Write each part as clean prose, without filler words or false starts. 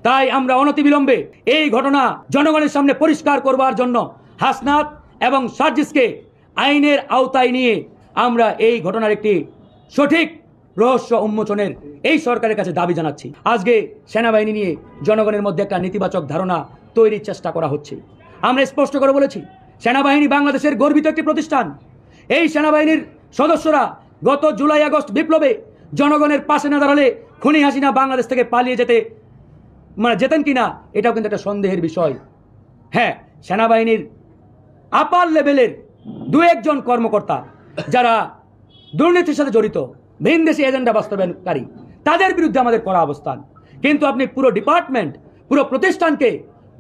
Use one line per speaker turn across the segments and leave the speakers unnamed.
তাই আমরা অনতিবিলম্বে এই ঘটনা জনগণের সামনে পরিষ্কার করবার জন্য হাসনাত এবং সার্জিসকে আইনের আওতায় নিয়ে আমরা এই ঘটনার একটি সঠিক রহস্য উন্মোচনের এই সরকারের কাছে দাবি জানাচ্ছি। আজকে সেনাবাহিনী নিয়ে জনগণের মধ্যে একটা নেতিবাচক ধারণা তৈরির চেষ্টা করা হচ্ছে। আমরা স্পষ্ট করে বলেছি, সেনাবাহিনী বাংলাদেশের গর্বিত একটি প্রতিষ্ঠান। এই সেনাবাহিনীর সদস্যরা গত জুলাই আগস্ট বিপ্লবে জনগণের পাশে না দাঁড়ালে খুনি হাসিনা বাংলাদেশ থেকে পালিয়ে যেতেন কিনা এটাও কিন্তু একটা সন্দেহের বিষয়। হ্যাঁ, সেনাবাহিনীর আপার লেভেলের দু একজন কর্মকর্তা যারা দুর্নীতির সাথে জড়িত, ভিনদেশি এজেন্ডা বাস্তবায়নকারী, তাদের বিরুদ্ধে আমাদের করা অবস্থান। কিন্তু আপনি পুরো ডিপার্টমেন্ট, পুরো প্রতিষ্ঠানকে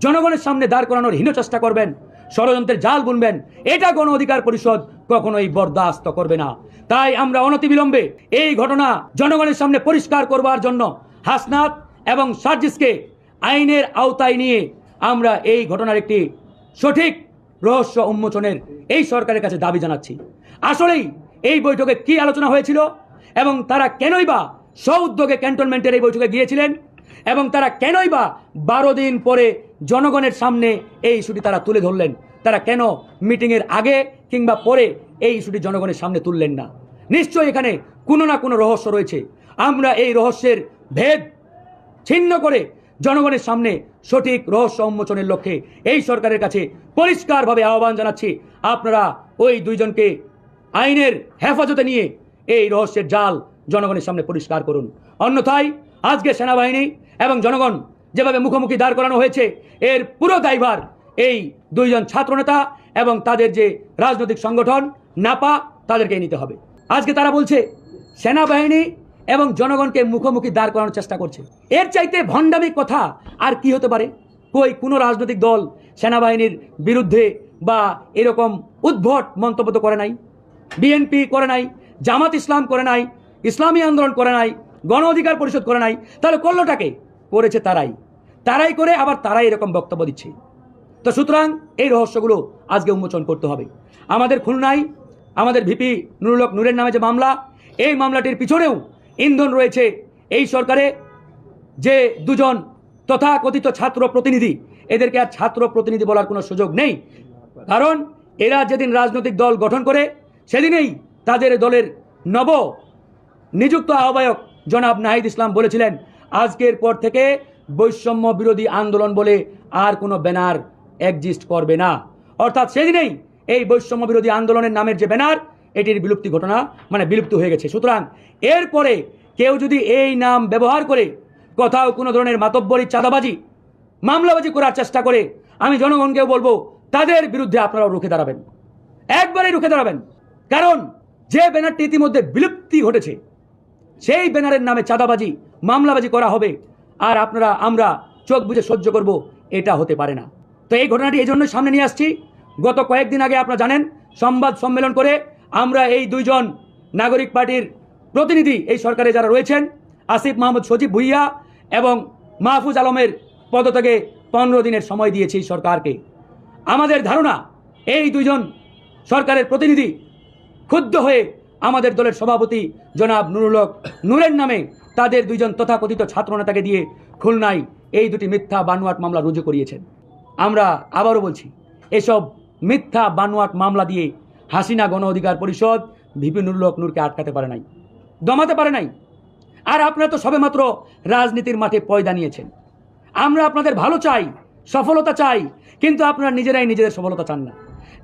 জনগণের সামনে দাঁড় করানোর হীন চেষ্টা করবেন, ষড়যন্ত্রের জাল বুনবেন, এটা গণ অধিকার পরিষদ কখনোই বরদাস্ত করবে না। তাই আমরা অনতিবিলম্বে এই ঘটনা জনগণের সামনে পরিষ্কার করবার জন্য হাসনাত এবং সার্জিসকে আইনের আওতায় নিয়ে আমরা এই ঘটনার একটি সঠিক রহস্য উন্মোচনের এই সরকারের কাছে দাবি জানাচ্ছি। আসলেই এই বৈঠকে কি আলোচনা হয়েছিল এবং তারা কেনই বা স্ব-উদ্যোগে ক্যান্টনমেন্টের এই বৈঠকে গিয়েছিলেন এবং তারা কেনই বা 12 দিন পরে জনগণের সামনে এই ইস্যুটি তারা তুলে ধরলেন, তারা কেন মিটিংয়ের আগে কিংবা পরে এই ইস্যুটি জনগণের সামনে তুললেন না? নিশ্চয়ই এখানে কোনো না কোনো রহস্য রয়েছে। আমরা এই রহস্যের ভেদ ছিন্ন করে জনগণের সামনে সঠিক রহস্য উন্মোচনের লক্ষ্যে এই সরকারের কাছে পরিষ্কারভাবে আহ্বান জানাচ্ছি, আপনারা ওই দুইজনকে আইনের হেফাজতে নিয়ে এই রহস্যের জাল জনগণের সামনে পরিষ্কার করুন। অন্যথায় আজকে সেনাবাহিনী এবং জনগণ যেভাবে মুখোমুখি দাঁড় করানো হয়েছে, এর পুরো দায়ভার এই দুইজন ছাত্রনেতা এবং তাদের যে রাজনৈতিক সংগঠন নাপা, তাদেরকে নিতে হবে। আজকে তারা বলছে সেনাবাহিনী এবং জনগণকে মুখোমুখি দাঁড় করানোর চেষ্টা করছে। এর চাইতে ভণ্ডামি কথা আর কি হতে পারে? কোনো রাজনৈতিক দল সেনাবাহিনীর বিরুদ্ধে বা এরকম উদ্ভট মন্তব্য তো করে নাই। বিএনপি করে নাই, জামাত ইসলাম করে নাই, ইসলামী আন্দোলন করে নাই, গণ অধিকার পরিষদ করে নাই। তাহলে করলোটাকে করেছে তারাই করে আবার তারাই এরকম বক্তব্য দিচ্ছে। তো সুতরাং এই রহস্যগুলো আজকে উন্মোচন করতে হবে। আমাদের খুলনায় আমাদের ভিপি নুরুল হক নূরের নামে যে মামলা, এই মামলাটির পিছনেও ইন্ধন রয়েছে এই সরকারে যে দুজন তথাকথিত ছাত্র প্রতিনিধি, এদেরকে আর ছাত্র প্রতিনিধি বলার কোনো সুযোগ নেই। কারণ এরা যেদিন রাজনৈতিক দল গঠন করে সেদিনেই তাদের দলের নব নিযুক্ত আহ্বায়ক জনাব নাহিদ ইসলাম বলেছিলেন, আজকের পর থেকে বৈষম্য বিরোধী আন্দোলন বলে আর কোনো ব্যানার এক্সিস্ট করবে না। অর্থাৎ সেদিনেই এই বৈষম্য বিরোধী আন্দোলনের নামের যে ব্যানার, এটির বিলুপ্তি ঘটনা বিলুপ্ত হয়ে গেছে। সুতরাং এরপরে কেউ যদি এই নাম ব্যবহার করে কোথাও কোনো ধরনের মাতব্বরি, চাঁদাবাজি, মামলাবাজি করার চেষ্টা করে, আমি জনগণকেও বলবো তাদের বিরুদ্ধে আপনারাও রুখে দাঁড়াবেন, একবারেই রুখে দাঁড়াবেন। কারণ যে ব্যানারটি ইতিমধ্যে বিলুপ্তি ঘটেছে, সেই ব্যানারের নামে চাঁদাবাজি, মামলাবাজি করা হবে আর আমরা চোখ বুজে সহ্য করব, এটা হতে পারে না। তো এই ঘটনাটি এই জন্য সামনে নিয়ে আসছি। গত কয়েকদিন আগে আপনারা জানেন, সংবাদ সম্মেলন করে আমরা এই দুইজন নাগরিক পার্টির প্রতিনিধি এই সরকারে যারা রয়েছেন, আসিফ মাহমুদ সজীব ভুইয়া এবং মাহফুজ আলমের পদত্যাগে 15 দিনের সময় দিয়েছি সরকারকে। আমাদের ধারণা এই দুইজন সরকারের প্রতিনিধি ক্ষুব্ধ হয়ে আমাদের দলের সভাপতি জনাব নুরুল হক নূরের নামে তাদের দুইজন তথাকথিত ছাত্রনেতাকে দিয়ে খুলনায় এই দুটি মিথ্যা বানোয়াট মামলা রুজু করিয়েছেন। আমরা আবারও বলছি, এসব মিথ্যা বানোয়াট মামলা দিয়ে হাসিনা গণ অধিকার পরিষদ ভিপি নুরুল হক নূরকে আটকাতে পারে নাই, দমাতে পারে নাই। আর আপনারা তো সবেমাত্র রাজনীতির মাঠে পয়দা নিয়েছেন। আমরা আপনাদের ভালো চাই, সফলতা চাই, কিন্তু আপনারা নিজেরাই নিজেদের সফলতা চান না,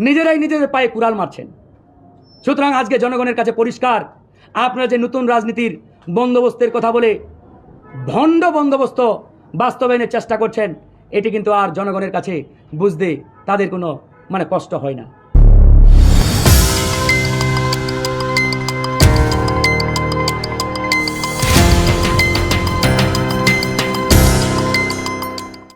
নিজেরাই নিজেদের পায়ে কুড়াল মারছেন। সুতরাং আজকে জনগণের কাছে পরিষ্কার, আপনারা যে নতুন রাজনীতির বন্দোবস্তের কথা বলে ভণ্ড বন্দোবস্ত বাস্তবায়নের চেষ্টা করছেন, এটি কিন্তু আর জনগণের কাছে বুঝতে তাদের কোনো কষ্ট হয় না।